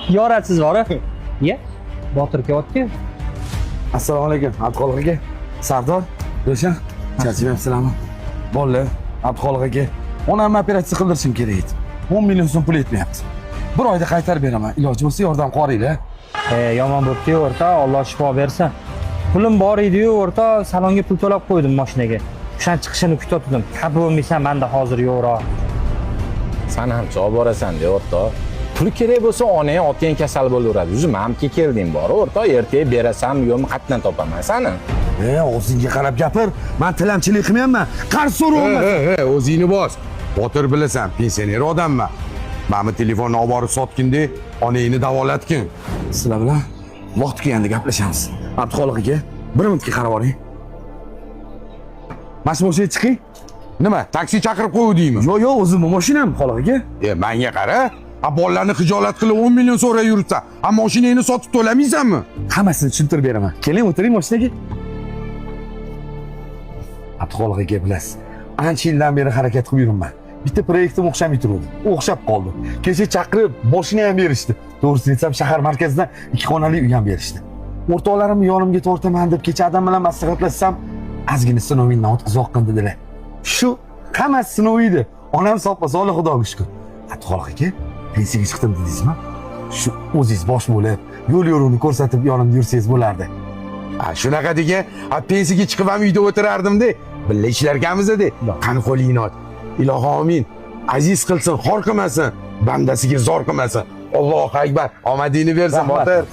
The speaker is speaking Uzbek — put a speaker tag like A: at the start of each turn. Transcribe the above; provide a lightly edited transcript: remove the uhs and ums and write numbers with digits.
A: Yorasiz bora. Ye. Botir kelyapti.
B: Assalomu alaykum, Abduxoliq aka. Sardor, Ro'shan, charchamayapsizlarmi? Bolalar, Abduxoliq aka. Onamni operatsiya qildirishim kerak edi. 10 million so'm pul yetmayapti. Bir oyda qaytarib beraman. Iloji bo'lsa yordam qilaveringlar.
A: Yomon bo'pti o'rta, Alloh shifo bersin. Pulim bor edi-yu o'rta, salonga pul to'lab qo'ydim mashinaga. O'shan chiqishini kutib Xafa bo'lmaysan, menda hozir yo'qroq.
C: Sen ham chop borasan-da o'rta. Pul kerak bo'lsa onang otang kasal bo'laveradi. O'zim hamki keldim bor o'rta, ertaga berasam yo'qmi qatdan topaman seni.
B: O'zingga qarab gapir. Men tilamchilik qilmayapman. Qarz so'rayapman.
D: O'zingni bos. Botir bilasan, pensioner odamman. Meni telefonni olib borib sotgindi, onangni davolatgin.
B: Sizlar bilan vaqt kelganda gaplashamiz. Abduxoliq aka, bir minutga qarab oling. Mashinaga chiqing.
D: Nima, taksi chaqirib qo'ydingmi?
B: Yo'q, o'zimning mashinam, xoliq aka.
D: Menga qara. Bolalarni xijolat qilib 10 million so'ray yuribsan. Mashinangni sotib to'lamaysanmi?
B: Hammasini tushuntirib beraman. Keling, o'tiring mashinaga. Abduxoliq aka bilasiz, ancha yildan beri harakat qilib yuribman. Bitta proyektim o'xshamay turdi. O'xshab qoldi. Kecha chaqirib, mashina ham berishdi. To'g'risini aytsam, shahar markazidan 2 xonali uy ham berishdi. O'rtoqlarimni yonimga tortaman deb kecha adam bilan maslahatlashsam, ozgina sinovingdan o'tkazmoqqa dedilar. Shu hammasi sinov edi. Onam soppa-sog'lik, Xudoga shukr. Abduxoliq aka, pensiyaga chiqdim dedingizmi? Shu o'zingiz bosh bo'lib, yo'l yo'lini ko'rsatib yonimda yursangiz bo'lardi.
D: Shunaqa degan, pensiyaga chiqib ham uyda o'tirardim-da. Billa ishlarganmiz-da. Qani qo'lingni ot. Ilohi amin. Aziz qilsin, xor qilmasin, bandasiga zor qilmasin. Allohu akbar. Omadingni bersin, Botir.